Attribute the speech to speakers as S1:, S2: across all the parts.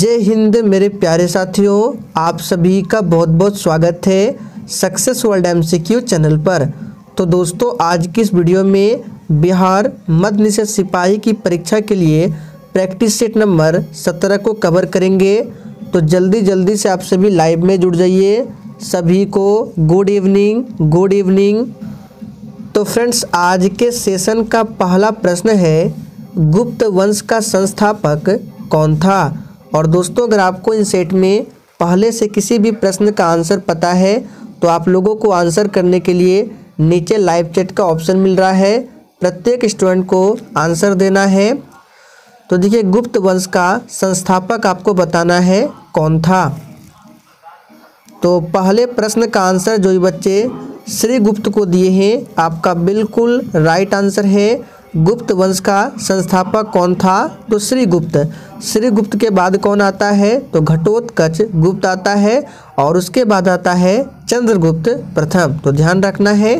S1: जय हिंद मेरे प्यारे साथियों, आप सभी का बहुत बहुत स्वागत है सक्सेस वर्ल्ड एमसीक्यू चैनल पर। तो दोस्तों, आज की इस वीडियो में बिहार मध्य निषेध सिपाही की परीक्षा के लिए प्रैक्टिस सेट नंबर 17 को कवर करेंगे। तो जल्दी से आप सभी लाइव में जुड़ जाइए। सभी को गुड इवनिंग। तो फ्रेंड्स, आज के सेशन का पहला प्रश्न है, गुप्त वंश का संस्थापक कौन था। और दोस्तों, अगर आपको इन सेट में पहले से किसी भी प्रश्न का आंसर पता है तो आप लोगों को आंसर करने के लिए नीचे लाइव चैट का ऑप्शन मिल रहा है। प्रत्येक स्टूडेंट को आंसर देना है। तो देखिए, गुप्त वंश का संस्थापक आपको बताना है कौन था। तो पहले प्रश्न का आंसर जो ये बच्चे श्रीगुप्त को दिए हैं, आपका बिल्कुल राइट आंसर है। गुप्त वंश का संस्थापक कौन था, तो श्रीगुप्त के बाद कौन आता है, तो घटोत्कच गुप्त आता है और उसके बाद आता है चंद्रगुप्त प्रथम। तो ध्यान रखना है।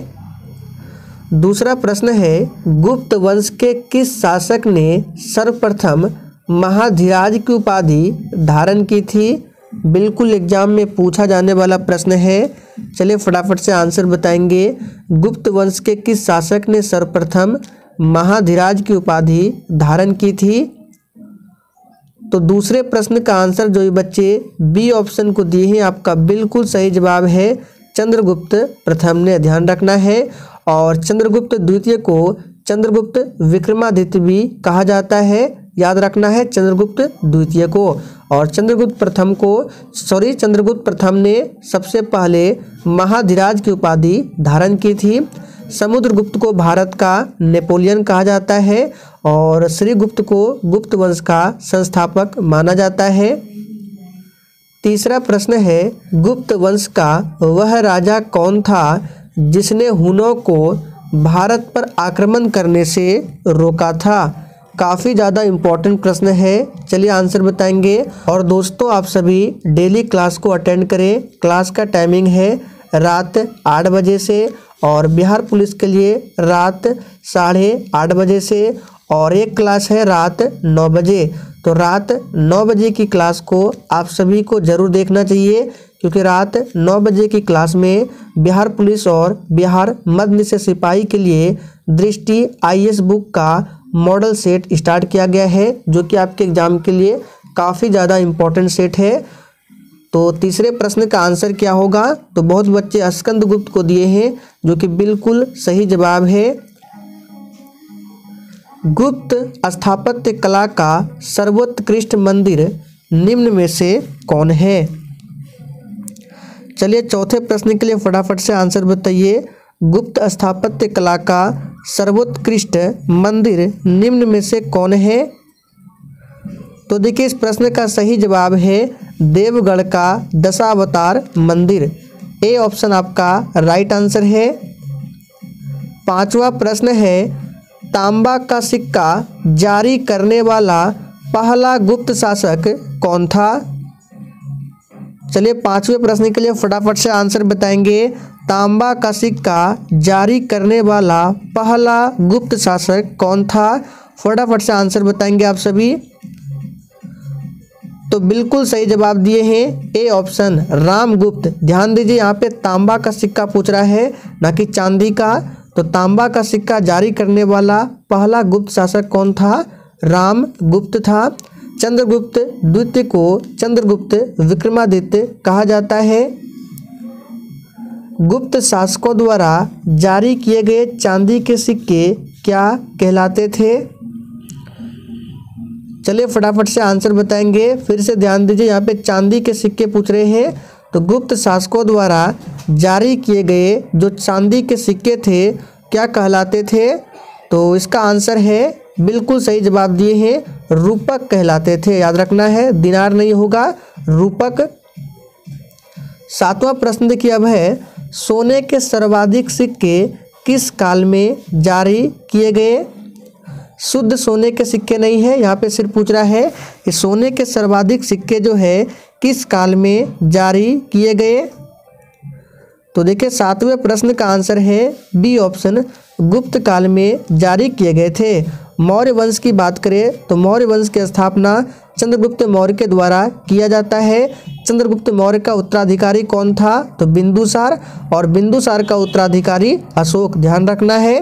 S1: दूसरा प्रश्न है, गुप्त वंश के किस शासक ने सर्वप्रथम महाधीराज की उपाधि धारण की थी। बिल्कुल एग्जाम में पूछा जाने वाला प्रश्न है। चलिए फटाफट से आंसर बताएंगे। गुप्त वंश के किस शासक ने सर्वप्रथम महाधीराज की उपाधि धारण की थी। तो दूसरे प्रश्न का आंसर जो ये बच्चे बी ऑप्शन को दिए हैं, आपका बिल्कुल सही जवाब है चंद्रगुप्त प्रथम ने। ध्यान रखना है। और चंद्रगुप्त द्वितीय को चंद्रगुप्त विक्रमादित्य भी कहा जाता है। याद रखना है चंद्रगुप्त द्वितीय को। और चंद्रगुप्त प्रथम ने सबसे पहले महाधीराज की उपाधि धारण की थी। समुद्रगुप्त को भारत का नेपोलियन कहा जाता है और श्रीगुप्त को गुप्त वंश का संस्थापक माना जाता है। तीसरा प्रश्न है, गुप्त वंश का वह राजा कौन था जिसने हुनों को भारत पर आक्रमण करने से रोका था। काफ़ी ज़्यादा इम्पोर्टेंट प्रश्न है। चलिए आंसर बताएंगे। और दोस्तों, आप सभी डेली क्लास को अटेंड करें। क्लास का टाइमिंग है रात 8 बजे से और बिहार पुलिस के लिए रात 8:30 बजे से, और एक क्लास है रात 9 बजे। तो रात 9 बजे की क्लास को आप सभी को ज़रूर देखना चाहिए, क्योंकि रात 9 बजे की क्लास में बिहार पुलिस और बिहार मध्य निषेध सिपाही के लिए दृष्टि IAS बुक का मॉडल सेट स्टार्ट किया गया है, जो कि आपके एग्जाम के लिए काफ़ी ज़्यादा इम्पोर्टेंट सेट है। तो तीसरे प्रश्न का आंसर क्या होगा, तो बहुत बच्चे स्कंदगुप्त को दिए हैं, जो कि बिल्कुल सही जवाब है। गुप्त स्थापत्य कला का सर्वोत्कृष्ट मंदिर निम्न में से कौन है। चलिए चौथे प्रश्न के लिए फटाफट से आंसर बताइए। गुप्त स्थापत्य कला का सर्वोत्कृष्ट मंदिर निम्न में से कौन है। तो देखिए, इस प्रश्न का सही जवाब है देवगढ़ का दशावतार मंदिर। ए ऑप्शन आपका राइट आंसर है। पांचवा प्रश्न है, तांबा का सिक्का जारी करने वाला पहला गुप्त शासक कौन था। चलिए पांचवें प्रश्न के लिए फटाफट से आंसर बताएंगे। तांबा का सिक्का जारी करने वाला पहला गुप्त शासक कौन था। फटाफट से आंसर बताएंगे आप सभी। तो बिल्कुल सही जवाब दिए हैं ए ऑप्शन रामगुप्त। ध्यान दीजिए, यहाँ पे तांबा का सिक्का पूछ रहा है, ना कि चांदी का। तो तांबा का सिक्का जारी करने वाला पहला गुप्त शासक कौन था, रामगुप्त था। चंद्रगुप्त द्वितीय को चंद्रगुप्त विक्रमादित्य कहा जाता है। गुप्त शासकों द्वारा जारी किए गए चांदी के सिक्के क्या कहलाते थे। चलिए फटाफट से आंसर बताएंगे। फिर से ध्यान दीजिए, यहाँ पे चांदी के सिक्के पूछ रहे हैं। तो गुप्त शासकों द्वारा जारी किए गए जो चांदी के सिक्के थे क्या कहलाते थे। तो इसका आंसर है, बिल्कुल सही जवाब दिए हैं, रूपक कहलाते थे। याद रखना है, दिनार नहीं होगा, रूपक। सातवां प्रश्न देखिए अब है, सोने के सर्वाधिक सिक्के किस काल में जारी किए गए। शुद्ध सोने के सिक्के नहीं है, यहाँ पे सिर्फ पूछ रहा है कि सोने के सर्वाधिक सिक्के जो है किस काल में जारी किए गए। तो देखिए, सातवें प्रश्न का आंसर है बी ऑप्शन गुप्त काल में जारी किए गए थे। मौर्य वंश की बात करें तो मौर्य वंश की स्थापना चंद्रगुप्त मौर्य के द्वारा किया जाता है। चंद्रगुप्त मौर्य का उत्तराधिकारी कौन था? तो बिंदुसार, और बिंदुसार का उत्तराधिकारी अशोक, ध्यान रखना है।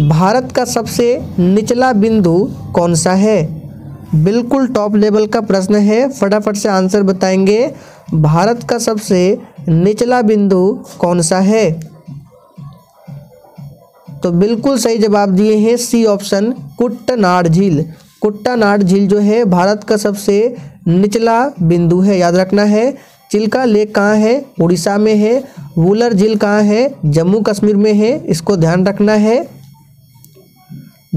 S1: भारत का सबसे निचला बिंदु कौन सा है? बिल्कुल टॉप लेवल का प्रश्न है, फटाफट से आंसर बताएंगे। भारत का सबसे निचला बिंदु कौन सा है? तो बिल्कुल सही जवाब दिए हैं सी ऑप्शन, कुट्टनाड झील। कुट्टानाड झील जो है भारत का सबसे निचला बिंदु है, याद रखना है। चिल्का लेक कहाँ है? उड़ीसा में है। वुलर झील कहाँ है? जम्मू कश्मीर में है, इसको ध्यान रखना है।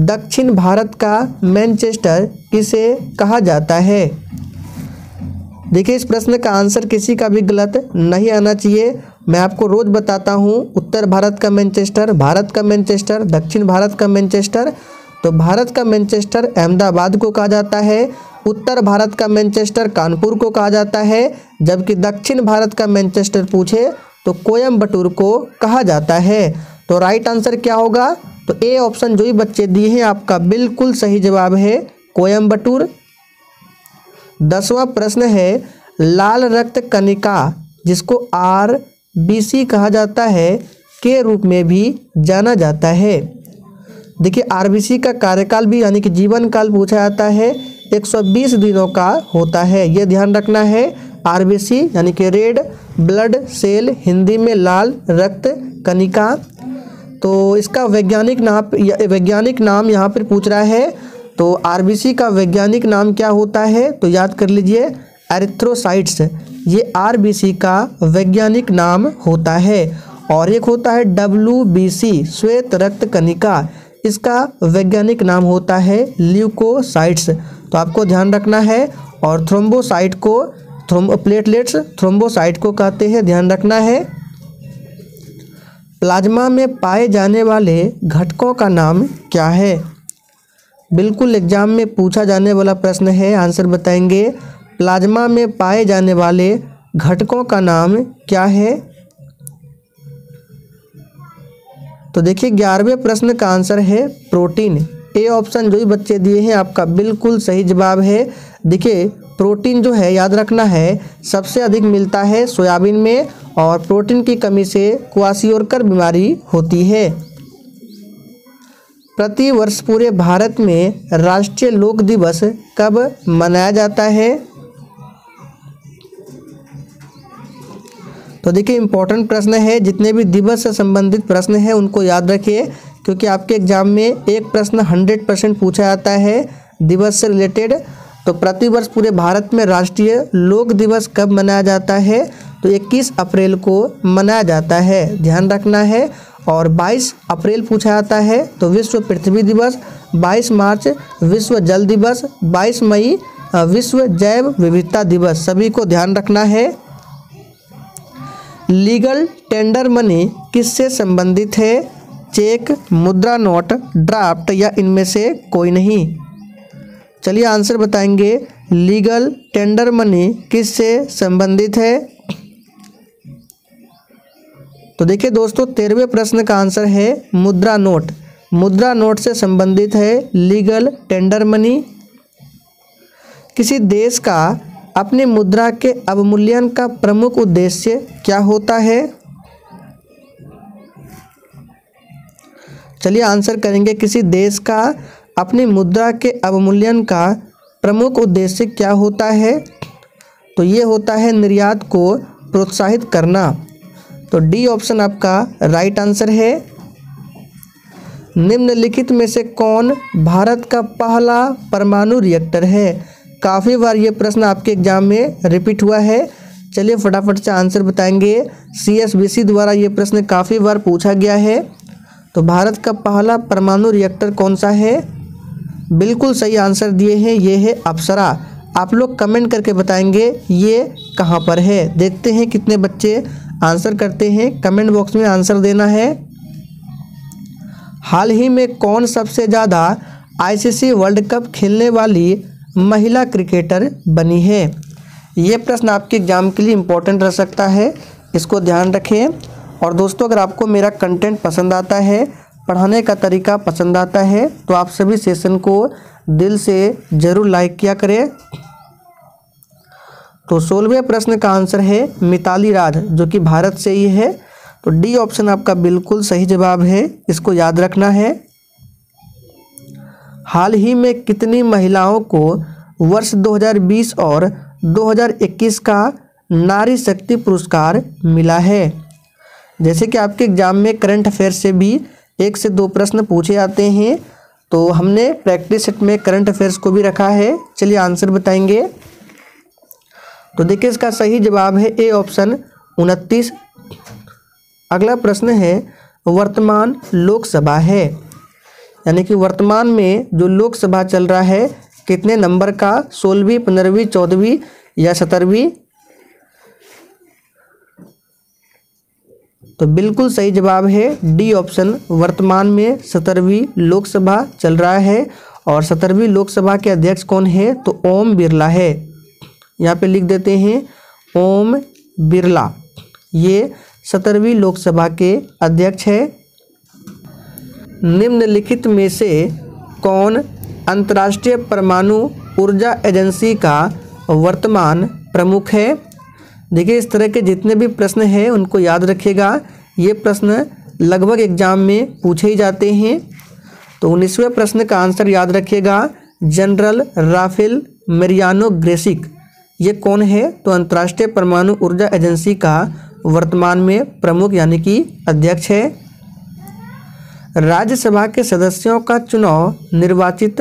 S1: दक्षिण भारत का मैनचेस्टर किसे कहा जाता है? देखिए, इस प्रश्न का आंसर किसी का भी गलत नहीं आना चाहिए। मैं आपको रोज बताता हूँ, उत्तर भारत का मैनचेस्टर, भारत का मैनचेस्टर, दक्षिण भारत का मैनचेस्टर। तो भारत का मैनचेस्टर अहमदाबाद को कहा जाता है, उत्तर भारत का मैनचेस्टर कानपुर को कहा जाता है, जबकि दक्षिण भारत का मैनचेस्टर पूछे तो कोयम्बटूर को कहा जाता है। तो राइट आंसर क्या होगा? तो ए ऑप्शन जो ही बच्चे दिए हैं आपका बिल्कुल सही जवाब है, कोयम्बटूर। 10वां प्रश्न है, लाल रक्त कणिका जिसको आरबीसी कहा जाता है के रूप में भी जाना जाता है। देखिए, आरबीसी का कार्यकाल भी यानी कि जीवन काल पूछा जाता है, 120 दिनों का होता है, ये ध्यान रखना है। आरबीसी यानी कि रेड ब्लड सेल, हिंदी में लाल रक्त कणिका। तो इसका वैज्ञानिक नाम यहाँ पर पूछ रहा है, तो आरबीसी का वैज्ञानिक नाम क्या होता है? तो याद कर लीजिए, एरिथ्रोसाइट्स, ये आरबीसी का वैज्ञानिक नाम होता है। और एक होता है डब्ल्यूबीसी, श्वेत रक्त कणिका, इसका वैज्ञानिक नाम होता है ल्यूकोसाइट्स। तो आपको ध्यान रखना है। और थ्रोम्बोसाइट को प्लेटलेट्स थ्रोम्बोसाइट को कहते हैं, ध्यान रखना है। प्लाज्मा में पाए जाने वाले घटकों का नाम क्या है? बिल्कुल एग्जाम में पूछा जाने वाला प्रश्न है, आंसर बताएंगे। प्लाज्मा में पाए जाने वाले घटकों का नाम क्या है? तो देखिए, 11वें प्रश्न का आंसर है प्रोटीन। ए ऑप्शन जो ही बच्चे दिए हैं आपका बिल्कुल सही जवाब है। देखिए, प्रोटीन जो है याद रखना है सबसे अधिक मिलता है सोयाबीन में, और प्रोटीन की कमी से क्वाशियोरकर बीमारी होती है। प्रति वर्ष पूरे भारत में राष्ट्रीय लोक दिवस कब मनाया जाता है? तो देखिए, इम्पोर्टेंट प्रश्न है, जितने भी दिवस से संबंधित प्रश्न हैं उनको याद रखिए, क्योंकि आपके एग्जाम में एक प्रश्न 100% पूछा जाता है दिवस से रिलेटेड। तो प्रतिवर्ष पूरे भारत में राष्ट्रीय लोक दिवस कब मनाया जाता है? तो 21 अप्रैल को मनाया जाता है, ध्यान रखना है। और 22 अप्रैल पूछा जाता है तो विश्व पृथ्वी दिवस, 22 मार्च विश्व जल दिवस, 22 मई विश्व जैव विविधता दिवस, सभी को ध्यान रखना है। लीगल टेंडर मनी किससे संबंधित है? चेक, मुद्रा नोट, ड्राफ्ट या इनमें से कोई नहीं? चलिए आंसर बताएंगे। लीगल टेंडर मनी किससे संबंधित है? तो देखिए दोस्तों, 13वें प्रश्न का आंसर है मुद्रा नोट। मुद्रा नोट से संबंधित है लीगल टेंडर मनी। किसी देश का अपनी मुद्रा के अवमूल्यन का प्रमुख उद्देश्य क्या होता है? चलिए आंसर करेंगे। किसी देश का अपनी मुद्रा के अवमूल्यन का प्रमुख उद्देश्य क्या होता है? तो ये होता है निर्यात को प्रोत्साहित करना। तो डी ऑप्शन आपका राइट आंसर है। निम्नलिखित में से कौन भारत का पहला परमाणु रिएक्टर है? काफ़ी बार ये प्रश्न आपके एग्जाम में रिपीट हुआ है। चलिए फटाफट से आंसर बताएंगे। CSBC द्वारा ये प्रश्न काफ़ी बार पूछा गया है। तो भारत का पहला परमाणु रिएक्टर कौन सा है? बिल्कुल सही आंसर दिए हैं, ये है अप्सरा। आप लोग कमेंट करके बताएंगे ये कहाँ पर है। देखते हैं कितने बच्चे आंसर करते हैं, कमेंट बॉक्स में आंसर देना है। हाल ही में कौन सबसे ज़्यादा ICC वर्ल्ड कप खेलने वाली महिला क्रिकेटर बनी है? ये प्रश्न आपके एग्जाम के लिए इम्पोर्टेंट रह सकता है, इसको ध्यान रखें। और दोस्तों, अगर आपको मेरा कंटेंट पसंद आता है, पढ़ाने का तरीका पसंद आता है, तो आप सभी सेशन को दिल से ज़रूर लाइक किया करें। तो 16वें प्रश्न का आंसर है मिताली राज, जो कि भारत से ही है। तो डी ऑप्शन आपका बिल्कुल सही जवाब है, इसको याद रखना है। हाल ही में कितनी महिलाओं को वर्ष 2020 और 2021 का नारी शक्ति पुरस्कार मिला है? जैसे कि आपके एग्जाम में करंट अफेयर से भी 1 से 2 प्रश्न पूछे जाते हैं, तो हमने प्रैक्टिस सेट में करंट अफेयर्स को भी रखा है। चलिए आंसर बताएंगे। तो देखिए इसका सही जवाब है ए ऑप्शन 29। अगला प्रश्न है वर्तमान लोकसभा है, यानी कि वर्तमान में जो लोकसभा चल रहा है कितने नंबर का, 16वीं, 15वीं, 14वीं या 17वीं? तो बिल्कुल सही जवाब है डी ऑप्शन, वर्तमान में 17वीं लोकसभा चल रहा है। और 17वीं लोकसभा के अध्यक्ष कौन है? तो ओम बिरला है। यहाँ पे लिख देते हैं ओम बिरला, ये 17वीं लोकसभा के अध्यक्ष है। निम्नलिखित में से कौन अंतर्राष्ट्रीय परमाणु ऊर्जा एजेंसी का वर्तमान प्रमुख है? देखिए इस तरह के जितने भी प्रश्न हैं उनको याद रखिएगा, ये प्रश्न लगभग एग्जाम में पूछे ही जाते हैं। तो 19वें प्रश्न का आंसर याद रखिएगा, जनरल राफेल मैरियानो ग्रेसिक, ये कौन है? तो अंतर्राष्ट्रीय परमाणु ऊर्जा एजेंसी का वर्तमान में प्रमुख यानी कि अध्यक्ष है। राज्यसभा के सदस्यों का चुनाव निर्वाचित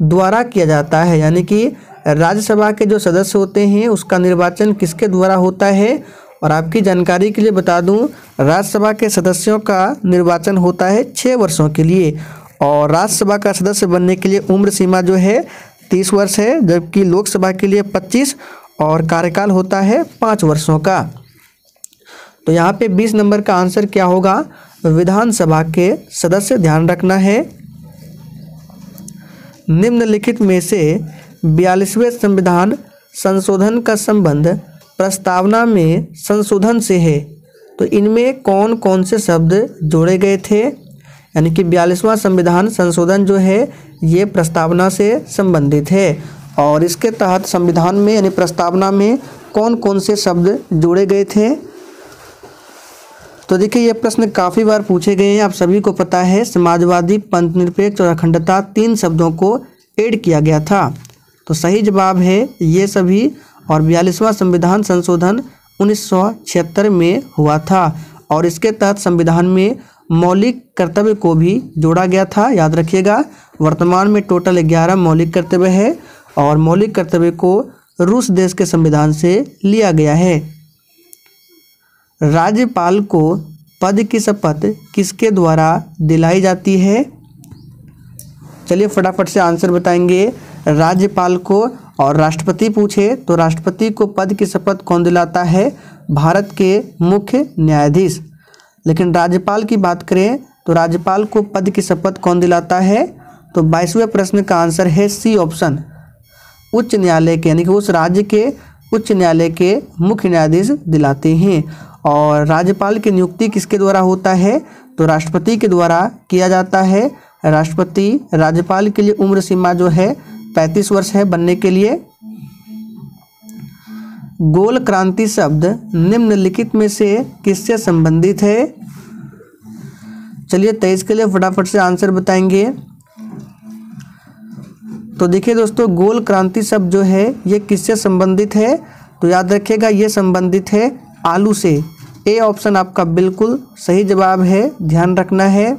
S1: द्वारा किया जाता है, यानी कि राज्यसभा के जो सदस्य होते हैं उसका निर्वाचन किसके द्वारा होता है? और आपकी जानकारी के लिए बता दूं, राज्यसभा के सदस्यों का निर्वाचन होता है 6 वर्षों के लिए, और राज्यसभा का सदस्य बनने के लिए उम्र सीमा जो है 30 वर्ष है, जबकि लोकसभा के लिए 25 और कार्यकाल होता है 5 वर्षों का। तो यहाँ पे 20 नंबर का आंसर क्या होगा? विधानसभा के सदस्य, ध्यान रखना है। निम्नलिखित में से 42वें संविधान संशोधन का संबंध प्रस्तावना में संशोधन से है, तो इनमें कौन कौन से शब्द जोड़े गए थे? यानी कि 42वां संविधान संशोधन जो है ये प्रस्तावना से संबंधित है, और इसके तहत संविधान में यानी प्रस्तावना में कौन कौन से शब्द जोड़े गए थे? तो देखिए ये प्रश्न काफ़ी बार पूछे गए हैं, आप सभी को पता है। समाजवादी, पंथनिरपेक्ष और अखंडता 3 शब्दों को ऐड किया गया था, तो सही जवाब है ये सभी। और 42वां संविधान संशोधन 1976 में हुआ था, और इसके तहत संविधान में मौलिक कर्तव्य को भी जोड़ा गया था, याद रखिएगा। वर्तमान में टोटल 11 मौलिक कर्तव्य है, और मौलिक कर्तव्य को रूस देश के संविधान से लिया गया है। राज्यपाल को पद की शपथ किसके द्वारा दिलाई जाती है? चलिए फटाफट से आंसर बताएंगे। राज्यपाल को, और राष्ट्रपति पूछे तो राष्ट्रपति को पद की शपथ कौन दिलाता है? भारत के मुख्य न्यायाधीश। लेकिन राज्यपाल की बात करें तो राज्यपाल को पद की शपथ कौन दिलाता है? तो 22वें प्रश्न का आंसर है सी ऑप्शन, उच्च न्यायालय के, यानी कि उस राज्य के उच्च न्यायालय के मुख्य न्यायाधीश दिलाते हैं। और राज्यपाल की नियुक्ति किसके द्वारा होता है? तो राष्ट्रपति के द्वारा किया जाता है। राष्ट्रपति, राज्यपाल के लिए उम्र सीमा जो है 35 वर्ष है बनने के लिए। गोल क्रांति शब्द निम्नलिखित में से किससे संबंधित है? चलिए 23 के लिए फटाफट से आंसर बताएंगे। तो देखिए दोस्तों, गोल क्रांति शब्द जो है ये किससे संबंधित है? तो याद रखिएगा ये संबंधित है आलू से। ए ऑप्शन आपका बिल्कुल सही जवाब है, ध्यान रखना है।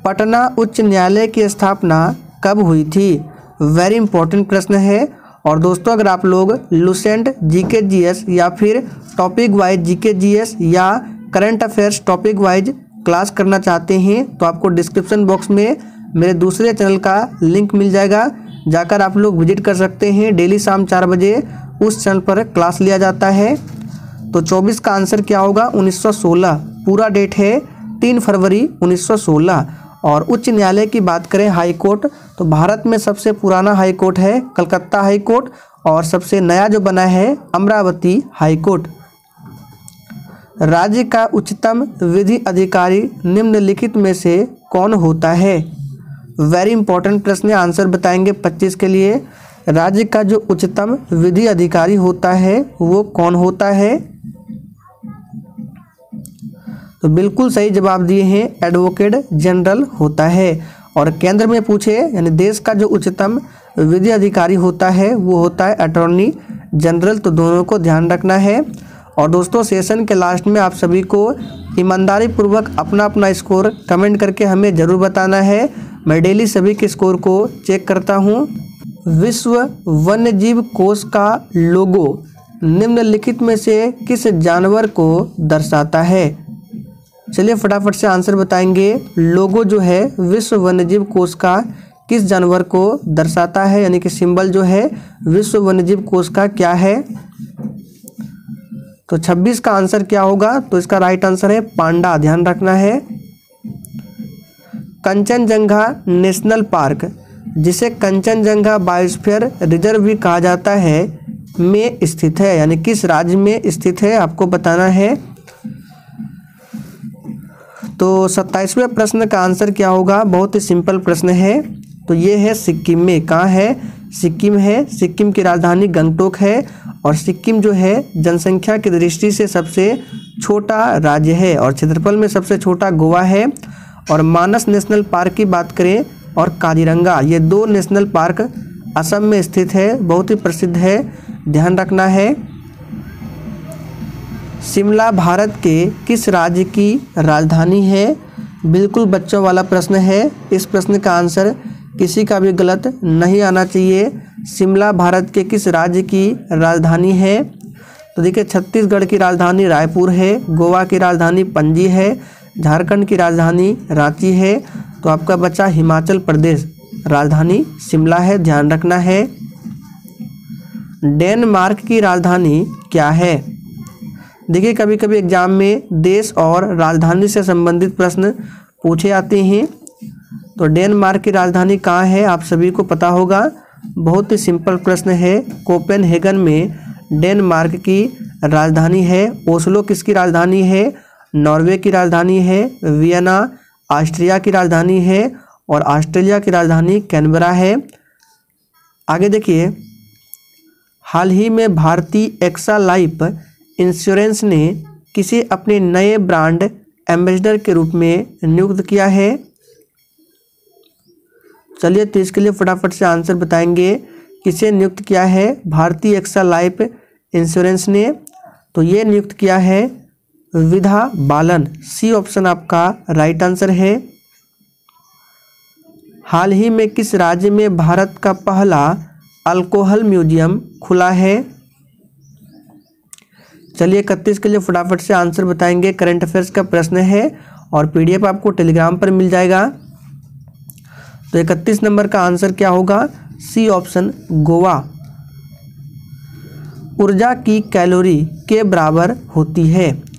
S1: पटना उच्च न्यायालय की स्थापना कब हुई थी? वेरी इंपॉर्टेंट प्रश्न है। और दोस्तों अगर आप लोग लुसेंट जीके जीएस या फिर टॉपिक वाइज जीके जीएस या current affairs topic wise class करना चाहते हैं तो आपको डिस्क्रिप्शन बॉक्स में मेरे दूसरे चैनल का लिंक मिल जाएगा, जाकर आप लोग विजिट कर सकते हैं। डेली शाम 4 बजे उस चैनल पर क्लास लिया जाता है। तो 24 का आंसर क्या होगा? 1916, पूरा डेट है 3 फरवरी 1916। और उच्च न्यायालय की बात करें हाई कोर्ट, तो भारत में सबसे पुराना हाई कोर्ट है कलकत्ता हाई कोर्ट, और सबसे नया जो बना है अमरावती हाई कोर्ट। राज्य का उच्चतम विधि अधिकारी निम्नलिखित में से कौन होता है? वेरी इंपॉर्टेंट प्रश्न है, आंसर बताएंगे 25 के लिए। राज्य का जो उच्चतम विधि अधिकारी होता है वो कौन होता है? तो बिल्कुल सही जवाब दिए हैं, एडवोकेट जनरल होता है। और केंद्र में पूछे यानी देश का जो उच्चतम विधि अधिकारी होता है वो होता है अटॉर्नी जनरल। तो दोनों को ध्यान रखना है। और दोस्तों सेशन के लास्ट में आप सभी को ईमानदारी पूर्वक अपना अपना स्कोर कमेंट करके हमें ज़रूर बताना है। मैं डेली सभी के स्कोर को चेक करता हूँ। विश्व वन्यजीव कोष का लोगो निम्नलिखित में से किस जानवर को दर्शाता है? चलिए फटाफट से आंसर बताएंगे। लोगो जो है विश्व वन्यजीव कोष का किस जानवर को दर्शाता है, यानी कि सिंबल जो है विश्व वन्यजीव कोष का क्या है? तो 26 का आंसर क्या होगा? तो इसका राइट आंसर है पांडा, ध्यान रखना है। कंचनजंगा नेशनल पार्क, जिसे कंचनजंगा बायोस्फीयर रिजर्व भी कहा जाता है, में स्थित है, यानी किस राज्य में स्थित है आपको बताना है। तो 27वें प्रश्न का आंसर क्या होगा? बहुत ही सिंपल प्रश्न है। तो ये है सिक्किम में। कहाँ है? सिक्किम है। सिक्किम की राजधानी गंगटोक है। और सिक्किम जो है जनसंख्या की दृष्टि से सबसे छोटा राज्य है और क्षेत्रफल में सबसे छोटा गोवा है। और मानस नेशनल पार्क की बात करें और काजीरंगा, ये 2 नेशनल पार्क असम में स्थित है, बहुत ही प्रसिद्ध है, ध्यान रखना है। शिमला भारत के किस राज्य की राजधानी है? बिल्कुल बच्चों वाला प्रश्न है। इस प्रश्न का आंसर किसी का भी गलत नहीं आना चाहिए। शिमला भारत के किस राज्य की राजधानी है? तो देखिए छत्तीसगढ़ की राजधानी रायपुर है, गोवा की राजधानी पणजी है, झारखंड की राजधानी रांची है। तो आपका बचा हिमाचल प्रदेश, राजधानी शिमला है, ध्यान रखना है। डेनमार्क की राजधानी क्या है? देखिए कभी कभी एग्जाम में देश और राजधानी से संबंधित प्रश्न पूछे आते हैं। तो डेनमार्क की राजधानी कहाँ है आप सभी को पता होगा, बहुत ही सिंपल प्रश्न है। कोपेनहेगन में डेनमार्क की राजधानी है। ओस्लो किसकी राजधानी है? नॉर्वे की राजधानी है। वियना ऑस्ट्रिया की राजधानी है और ऑस्ट्रेलिया की राजधानी कैनबरा है। आगे देखिए, हाल ही में भारतीय एक्सा लाइफ इंश्योरेंस ने किसे अपने नए ब्रांड एम्बेसडर के रूप में नियुक्त किया है? चलिए तो इसके लिए फटाफट से आंसर बताएंगे। किसे नियुक्त किया है भारतीय एक्सा लाइफ इंश्योरेंस ने? तो ये नियुक्त किया है विधा बालन, सी ऑप्शन आपका राइट आंसर है। हाल ही में किस राज्य में भारत का पहला अल्कोहल म्यूजियम खुला है? चलिए 31 के लिए फटाफट से आंसर बताएंगे। करंट अफेयर्स का प्रश्न है और पीडीएफ आपको टेलीग्राम पर मिल जाएगा। तो 31 नंबर का आंसर क्या होगा? C option Goa. ऊर्जा की कैलोरी के बराबर होती है?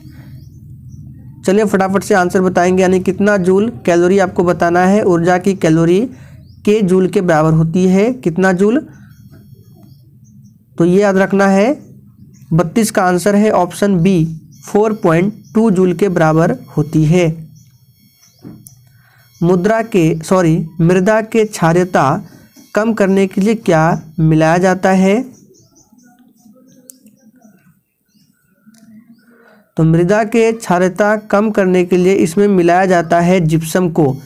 S1: चलिए फटाफट से आंसर बताएंगे, यानी कितना जूल कैलोरी आपको बताना है। ऊर्जा की कैलोरी के जूल के बराबर होती है, कितना जूल? तो ये याद रखना है। 32 का आंसर है ऑप्शन बी, 4.2 जूल के बराबर होती है। मृदा के क्षारीयता कम करने के लिए क्या मिलाया जाता है? तो मृदा के क्षारीयता कम करने के लिए इसमें मिलाया जाता है जिप्सम को।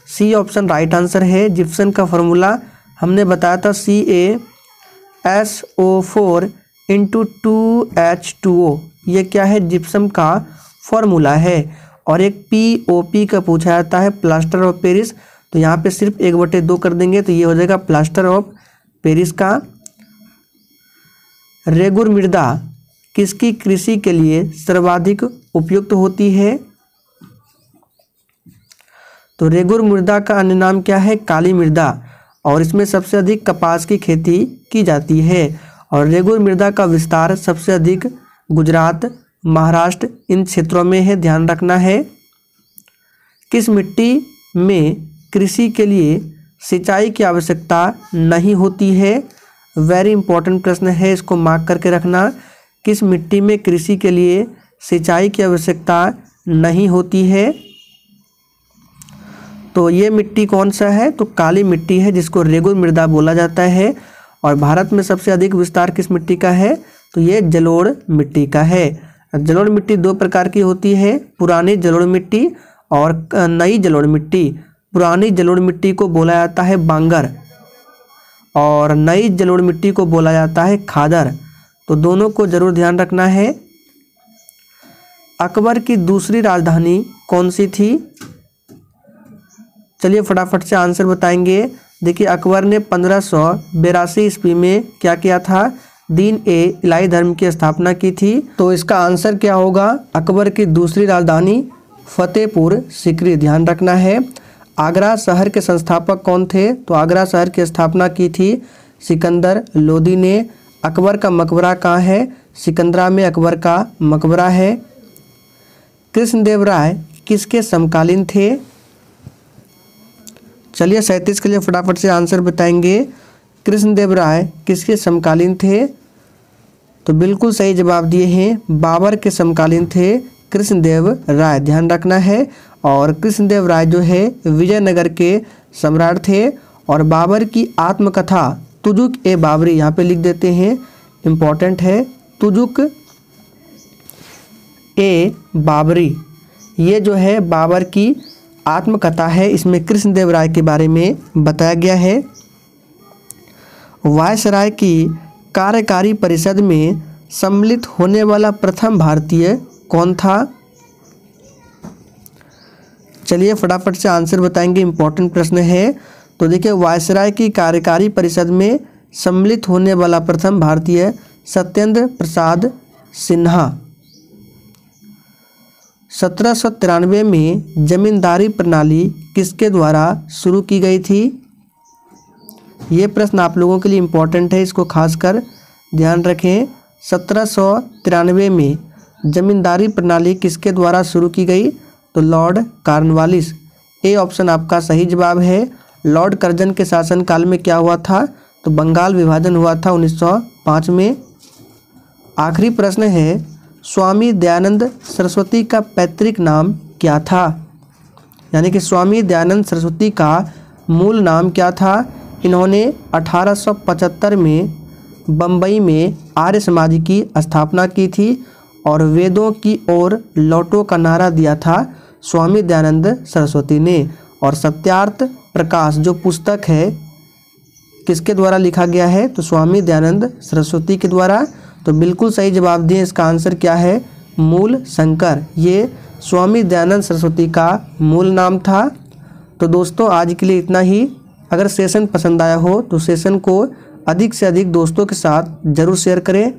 S1: सी ऑप्शन राइट आंसर है। जिप्सम का फॉर्मूला हमने बताया था CaSO4 × 2H2O। ये क्या है? जिप्सम का फॉर्मूला है। और एक POP का पूछा जाता है, प्लास्टर ऑफ पेरिस। तो यहाँ पे सिर्फ 1/2 कर देंगे तो ये हो जाएगा प्लास्टर ऑफ पेरिस का। रेगुर मृदा किसकी कृषि के लिए सर्वाधिक उपयुक्त होती है? तो रेगुर मृदा का अन्य नाम क्या है? काली मृदा। और इसमें सबसे अधिक कपास की खेती की जाती है। और रेगुर मृदा का विस्तार सबसे अधिक गुजरात, महाराष्ट्र इन क्षेत्रों में है, ध्यान रखना है। किस मिट्टी में कृषि के लिए सिंचाई की आवश्यकता नहीं होती है? वेरी इंपॉर्टेंट प्रश्न है, इसको मार्क करके रखना। किस मिट्टी में कृषि के लिए सिंचाई की आवश्यकता नहीं होती है? तो ये मिट्टी कौन सा है, तो काली मिट्टी है जिसको रेगुर मृदा बोला जाता है। और भारत में सबसे अधिक विस्तार किस मिट्टी का है, तो ये जलोढ़ मिट्टी का है। जलोढ़ मिट्टी दो प्रकार की होती है, पुरानी जलोढ़ मिट्टी और नई जलोढ़ मिट्टी। पुरानी जलोढ़ मिट्टी को बोला जाता है बांगर और नई जलोढ़ मिट्टी को बोला जाता है खादर। तो दोनों को जरूर ध्यान रखना है। अकबर की दूसरी राजधानी कौन सी थी, चलिए फटाफट से आंसर बताएंगे। देखिए अकबर ने 1582 ईस्वी में क्या किया था, दीन ए इलाही धर्म की स्थापना की थी। तो इसका आंसर क्या होगा, अकबर की दूसरी राजधानी फतेहपुर सीकरी, ध्यान रखना है। आगरा शहर के संस्थापक कौन थे, तो आगरा शहर की स्थापना की थी सिकंदर लोदी ने। अकबर का मकबरा कहाँ है, सिकंदरा में अकबर का मकबरा है। कृष्णदेव राय किसके समकालीन थे, चलिए 37 के लिए फटाफट से आंसर बताएंगे। कृष्णदेव राय किसके समकालीन थे, तो बिल्कुल सही जवाब दिए हैं, बाबर के समकालीन थे कृष्णदेव राय, ध्यान रखना है। और कृष्णदेव राय जो है विजयनगर के सम्राट थे। और बाबर की आत्मकथा तुजुक ए बाबरी, यहाँ पे लिख देते हैं, इम्पॉर्टेंट है, तुजुक ए बाबरी, ये जो है बाबर की आत्मकथा है। इसमें कृष्णदेव राय के बारे में बताया गया है। वायसराय की कार्यकारी परिषद में सम्मिलित होने वाला प्रथम भारतीय कौन था, चलिए फटाफट से आंसर बताएंगे, इम्पोर्टेंट प्रश्न है। तो देखिए वायसराय की कार्यकारी परिषद में सम्मिलित होने वाला प्रथम भारतीय सत्येंद्र प्रसाद सिन्हा। 1793 में जमींदारी प्रणाली किसके द्वारा शुरू की गई थी, ये प्रश्न आप लोगों के लिए इम्पोर्टेंट है, इसको खासकर ध्यान रखें। 1793 में जमींदारी प्रणाली किसके द्वारा शुरू की गई, तो लॉर्ड कॉर्नवालिस, ए ऑप्शन आपका सही जवाब है। लॉर्ड कर्जन के शासनकाल में क्या हुआ था, तो बंगाल विभाजन हुआ था 1905 में। आखिरी प्रश्न है, स्वामी दयानंद सरस्वती का पैतृक नाम क्या था, यानी कि स्वामी दयानंद सरस्वती का मूल नाम क्या था। इन्होंने 1875 में बम्बई में आर्य समाज की स्थापना की थी और वेदों की ओर लौटो का नारा दिया था स्वामी दयानंद सरस्वती ने। और सत्यार्थ प्रकाश जो पुस्तक है किसके द्वारा लिखा गया है, तो स्वामी दयानंद सरस्वती के द्वारा। तो बिल्कुल सही जवाब दिए, इसका आंसर क्या है, मूल शंकर, ये स्वामी दयानंद सरस्वती का मूल नाम था। तो दोस्तों आज के लिए इतना ही। अगर सेशन पसंद आया हो तो सेशन को अधिक से अधिक दोस्तों के साथ ज़रूर शेयर करें।